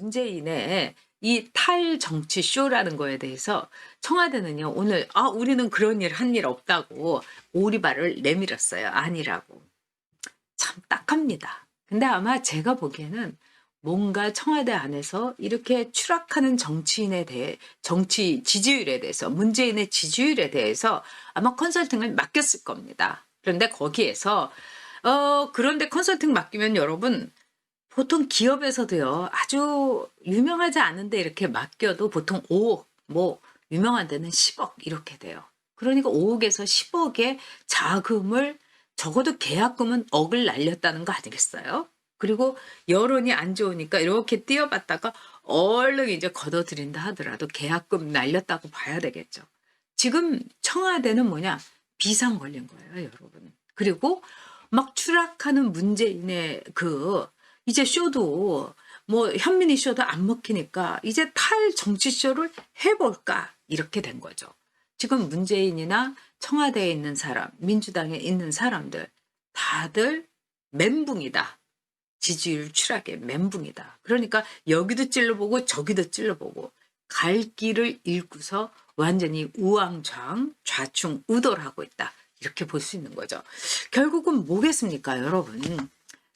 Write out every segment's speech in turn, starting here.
문재인의 이 탈정치 쇼라는 거에 대해서 청와대는요, 오늘 우리는 그런 일 한 일 없다고 오리발을 내밀었어요. 아니라고. 참 딱합니다. 근데 아마 제가 보기에는 뭔가 청와대 안에서 이렇게 추락하는 정치인에 대해, 정치 지지율에 대해서, 문재인의 지지율에 대해서 아마 컨설팅을 맡겼을 겁니다. 그런데 거기에서 그런데 컨설팅 맡기면 여러분, 보통 기업에서도요, 아주 유명하지 않은데 이렇게 맡겨도 보통 5억, 뭐 유명한 데는 10억 이렇게 돼요. 그러니까 5억에서 10억의 자금을, 적어도 계약금은 억을 날렸다는 거 아니겠어요? 그리고 여론이 안 좋으니까 이렇게 띄어봤다가 얼른 이제 걷어들인다 하더라도 계약금 날렸다고 봐야 되겠죠. 지금 청와대는 뭐냐? 비상 걸린 거예요, 여러분. 그리고 막 추락하는 문재인의 이제 쇼도, 뭐 현민이 쇼도 안 먹히니까 이제 탈 정치 쇼를 해볼까 이렇게 된 거죠. 지금 문재인이나 청와대에 있는 사람, 민주당에 있는 사람들 다들 멘붕이다. 지지율 추락의 멘붕이다. 그러니까 여기도 찔러보고 저기도 찔러보고 갈 길을 잃고서 완전히 우왕좌왕 좌충우돌하고 있다. 이렇게 볼 수 있는 거죠. 결국은 뭐겠습니까, 여러분?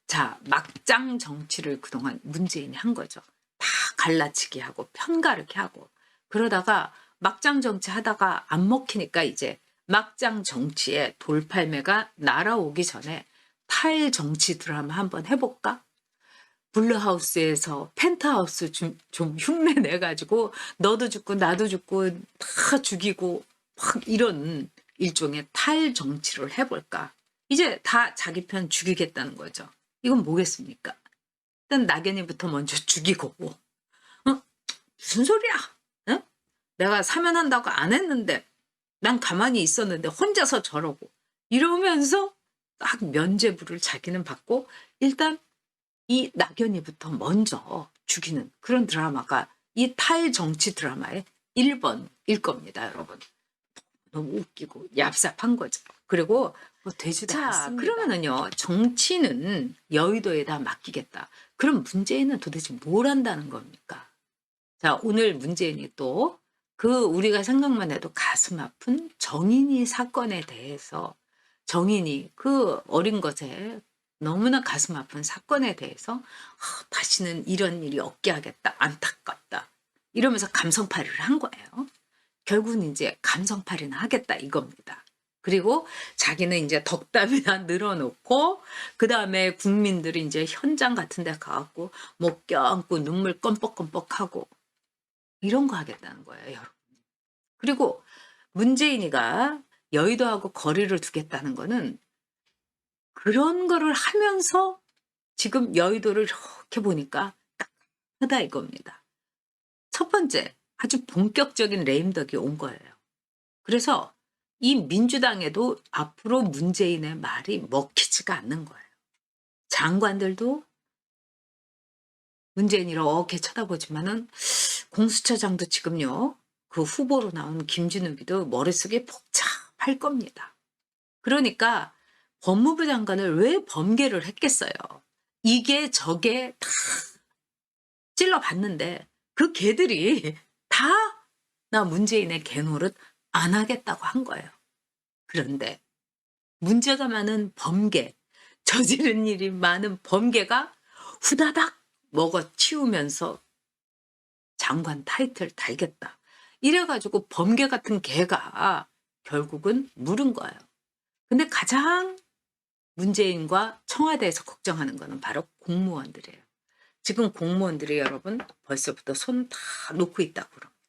자, 막장 정치를 그동안 문재인이 한 거죠. 다 갈라치기 하고 편가르기 하고. 그러다가 막장 정치 하다가 안 먹히니까 이제 막장 정치에 돌팔매가 날아오기 전에 탈 정치 드라마 한번 해볼까? 블루하우스에서 펜트하우스 좀 흉내 내가지고 너도 죽고 나도 죽고 다 죽이고 막 이런 일종의 탈 정치를 해볼까? 이제 다 자기 편 죽이겠다는 거죠. 이건 뭐겠습니까? 일단 낙연이부터 먼저 죽이고, 무슨 소리야? 응? 내가 사면한다고 안 했는데, 난 가만히 있었는데 혼자서 저러고 이러면서 딱 면죄부를 자기는 받고 일단 이 낙연이부터 먼저 죽이는 그런 드라마가 이 탈정치 드라마의 1번일 겁니다, 여러분. 너무 웃기고 얍삽한 거죠. 그리고 뭐 되지도 않습니다. 그러면은요, 정치는 여의도에다 맡기겠다. 그럼 문재인은 도대체 뭘 한다는 겁니까? 자, 오늘 문재인이 또 우리가 생각만 해도 가슴 아픈 정인이 사건에 대해서, 정인이 어린 것에 너무나 가슴 아픈 사건에 대해서 다시는 이런 일이 없게 하겠다. 안타깝다. 이러면서 감성팔이를 한 거예요. 결국은 이제 감성팔이나 하겠다 이겁니다. 그리고 자기는 이제 덕담이나 늘어놓고 그다음에 국민들이 이제 현장 같은 데 가갖고 목 껴안고 눈물 껌뻑껌뻑하고 이런 거 하겠다는 거예요, 여러분. 그리고 문재인이가 여의도하고 거리를 두겠다는 거는 그런 거를 하면서 지금 여의도를 이렇게 보니까 딱하다 이겁니다. 첫 번째, 아주 본격적인 레임덕이 온 거예요. 그래서 이 민주당에도 앞으로 문재인의 말이 먹히지가 않는 거예요. 장관들도 문재인 이렇게 쳐다보지만은 공수처장도 지금요, 그 후보로 나온 김진욱이도 머릿속에 복잡할 겁니다. 그러니까 법무부 장관을 왜 범계를 했겠어요? 이게 저게 다 찔러봤는데 그 개들이 다 나 문재인의 개노릇 안 하겠다고 한 거예요. 그런데 문제가 많은 범계, 저지른 일이 많은 범계가 후다닥 먹어치우면서 장관 타이틀 달겠다. 이래가지고 범계 같은 개가 결국은 물은 거예요. 근데 가장 문재인과 청와대에서 걱정하는 거는 바로 공무원들이에요. 지금 공무원들이 여러분 벌써부터 손 다 놓고 있다고 그럽니다.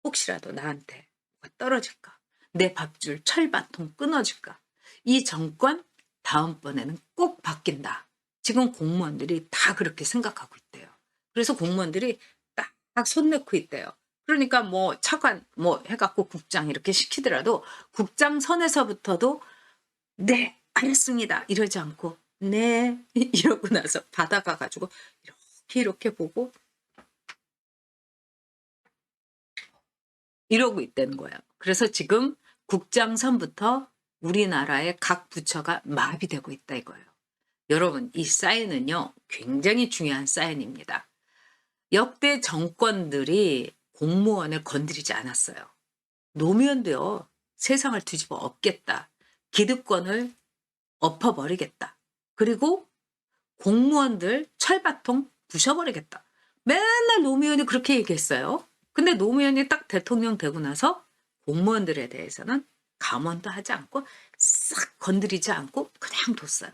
혹시라도 나한테 뭐가 떨어질까? 내 밥줄 철밥통 끊어질까? 이 정권 다음번에는 꼭 바뀐다. 지금 공무원들이 다 그렇게 생각하고 있대요. 그래서 공무원들이 딱 손 놓고 있대요. 그러니까 뭐 차관 뭐 해갖고 국장 이렇게 시키더라도 국장 선에서부터도 네, 알았습니다. 이러지 않고 네 이러고 나서 받아가 가지고 이렇게 보고 이러고 있다는 거예요. 그래서 지금 국장선부터 우리나라의 각 부처가 마비되고 있다 이거예요. 여러분, 이 사인은요, 굉장히 중요한 사인입니다. 역대 정권들이 공무원을 건드리지 않았어요. 노무현도요. 세상을 뒤집어 엎겠다. 기득권을 엎어버리겠다. 그리고 공무원들 철밥통 부셔버리겠다. 맨날 노무현이 그렇게 얘기했어요. 근데 노무현이 딱 대통령 되고 나서 공무원들에 대해서는 감언도 하지 않고 싹 건드리지 않고 그냥 뒀어요.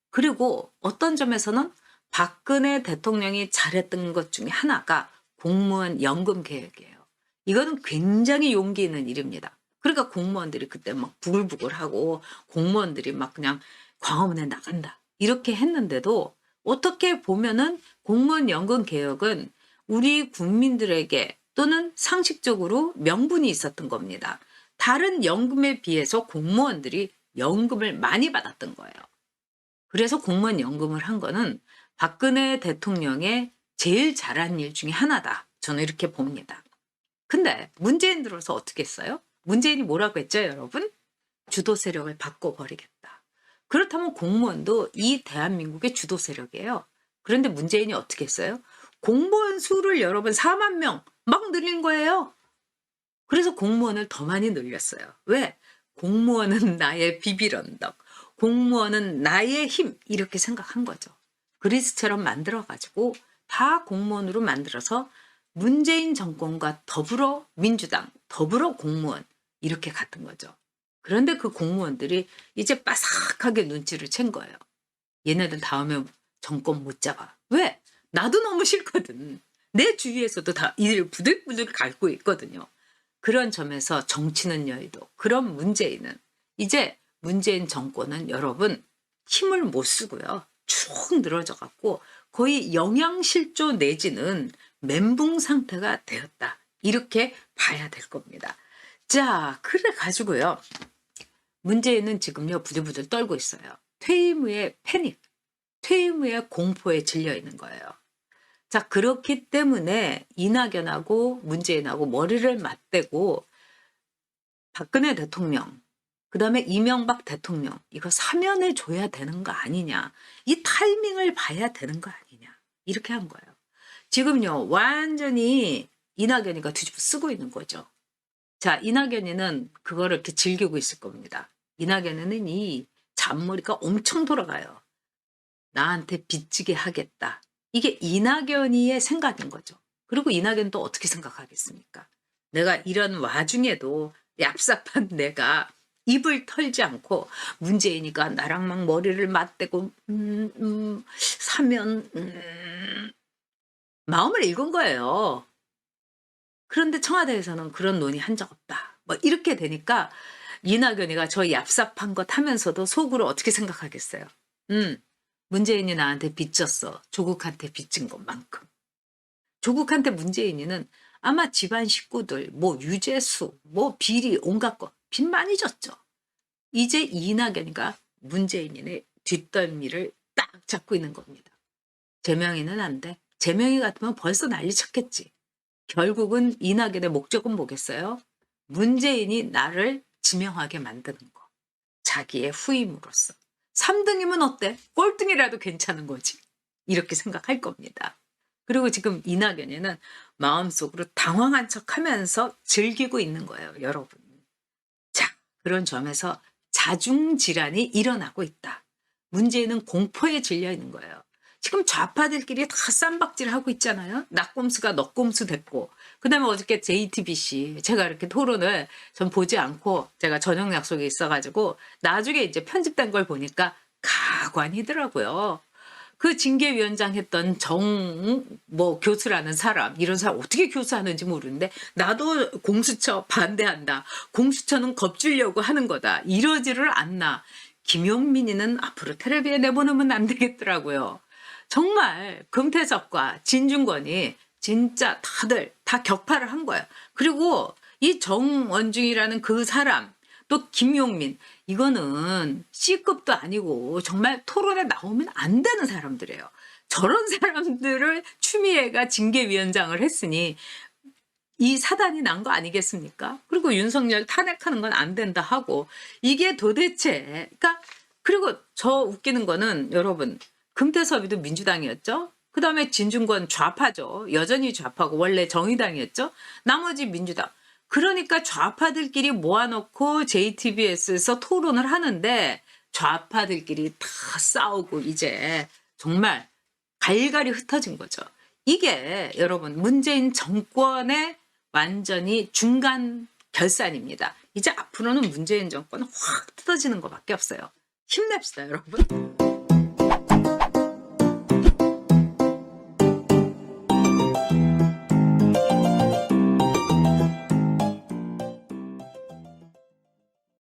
그리고 어떤 점에서는 박근혜 대통령이 잘했던 것 중에 하나가 공무원 연금 개혁이에요. 이거는 굉장히 용기 있는 일입니다. 그러니까 공무원들이 그때 막 부글부글하고 공무원들이 막 그냥 광화문에 나간다. 이렇게 했는데도 어떻게 보면은 공무원 연금 개혁은 우리 국민들에게 또는 상식적으로 명분이 있었던 겁니다. 다른 연금에 비해서 공무원들이 연금을 많이 받았던 거예요. 그래서 공무원 연금을 한 거는 박근혜 대통령의 제일 잘한 일 중에 하나다. 저는 이렇게 봅니다. 근데 문재인 들어서 어떻게 했어요? 문재인이 뭐라고 했죠, 여러분? 주도 세력을 바꿔버리겠다. 그렇다면 공무원도 이 대한민국의 주도 세력이에요. 그런데 문재인이 어떻게 했어요? 공무원 수를 여러분 4만 명 막 늘린 거예요. 그래서 공무원을 더 많이 늘렸어요. 왜? 공무원은 나의 비빌언덕. 공무원은 나의 힘. 이렇게 생각한 거죠. 그리스처럼 만들어가지고 다 공무원으로 만들어서 문재인 정권과 더불어 민주당, 더불어 공무원 이렇게 갔던 거죠. 그런데 그 공무원들이 이제 빠삭하게 눈치를 챈 거예요. 얘네들 다음에 정권 못 잡아. 왜? 나도 너무 싫거든. 내 주위에서도 다 이를 부들부들 앓고 있거든요. 그런 점에서 정치는 여의도. 그런 문재인은 이제 문재인 정권은 여러분 힘을 못 쓰고요. 축 늘어져 갖고 거의 영양실조 내지는 멘붕 상태가 되었다. 이렇게 봐야 될 겁니다. 자, 그래 가지고요. 문재인은 지금요 부들부들 떨고 있어요. 퇴임 후에 패닉, 퇴임 후에 공포에 질려 있는 거예요. 자, 그렇기 때문에 이낙연하고 문재인하고 머리를 맞대고 박근혜 대통령, 그 다음에 이명박 대통령, 이거 사면을 줘야 되는 거 아니냐. 이 타이밍을 봐야 되는 거 아니냐. 이렇게 한 거예요. 지금요, 완전히 이낙연이가 뒤집어 쓰고 있는 거죠. 자, 이낙연이는 그거를 이렇게 즐기고 있을 겁니다. 이낙연이는 이 잔머리가 엄청 돌아가요. 나한테 빚지게 하겠다. 이게 이낙연이의 생각인 거죠. 그리고 이낙연은 또 어떻게 생각하겠습니까? 내가 이런 와중에도 얍삽한 내가 입을 털지 않고 문재인이가 나랑 막 머리를 맞대고 사면 마음을 읽은 거예요. 그런데 청와대에서는 그런 논의 한 적 없다. 뭐 이렇게 되니까 이낙연이가 저 얍삽한 것 하면서도 속으로 어떻게 생각하겠어요? 문재인이 나한테 빚졌어. 조국한테 빚진 것만큼. 조국한테 문재인이는 아마 집안 식구들, 뭐 유재수, 뭐 비리, 온갖 거 빚 많이 졌죠. 이제 이낙연이가 문재인의 뒷덜미를 딱 잡고 있는 겁니다. 제명이는 안 돼. 제명이 같으면 벌써 난리 쳤겠지. 결국은 이낙연의 목적은 뭐겠어요? 문재인이 나를 지명하게 만드는 거. 자기의 후임으로서. 3등이면 어때? 꼴등이라도 괜찮은 거지. 이렇게 생각할 겁니다. 그리고 지금 이낙연이는 마음속으로 당황한 척하면서 즐기고 있는 거예요, 여러분. 자, 그런 점에서 자중질환이 일어나고 있다. 문재인은 공포에 질려 있는 거예요. 지금 좌파들끼리 다 쌈박질하고 있잖아요. 낙곰수가 넉곰수 됐고. 그다음에 어저께 JTBC 제가 이렇게 토론을 전 보지 않고 제가 저녁 약속이 있어가지고 나중에 이제 편집된 걸 보니까 가관이더라고요. 그 징계위원장 했던 뭐 교수라는 사람, 이런 사람 어떻게 교수하는지 모르는데 나도 공수처 반대한다. 공수처는 겁주려고 하는 거다. 이러지를 않나. 김용민이는 앞으로 텔레비에 내보내면 안 되겠더라고요. 정말 금태섭과 진중권이 진짜 다들 다 격파를 한 거예요. 그리고 이 정원중이라는 그 사람, 또 김용민, 이거는 C급도 아니고 정말 토론에 나오면 안 되는 사람들이에요. 저런 사람들을 추미애가 징계위원장을 했으니 이 사단이 난 거 아니겠습니까? 그리고 윤석열 탄핵하는 건 안 된다 하고, 이게 도대체, 그러니까, 그리고 저 웃기는 거는 여러분, 금태섭이도 민주당이었죠? 그다음에 진중권 좌파죠. 여전히 좌파고 원래 정의당이었죠. 나머지 민주당. 그러니까 좌파들끼리 모아놓고 JTBS에서 토론을 하는데 좌파들끼리 다 싸우고 이제 정말 갈갈이 흩어진 거죠. 이게 여러분 문재인 정권의 완전히 중간 결산입니다. 이제 앞으로는 문재인 정권은 확 뜯어지는 것밖에 없어요. 힘냅시다, 여러분.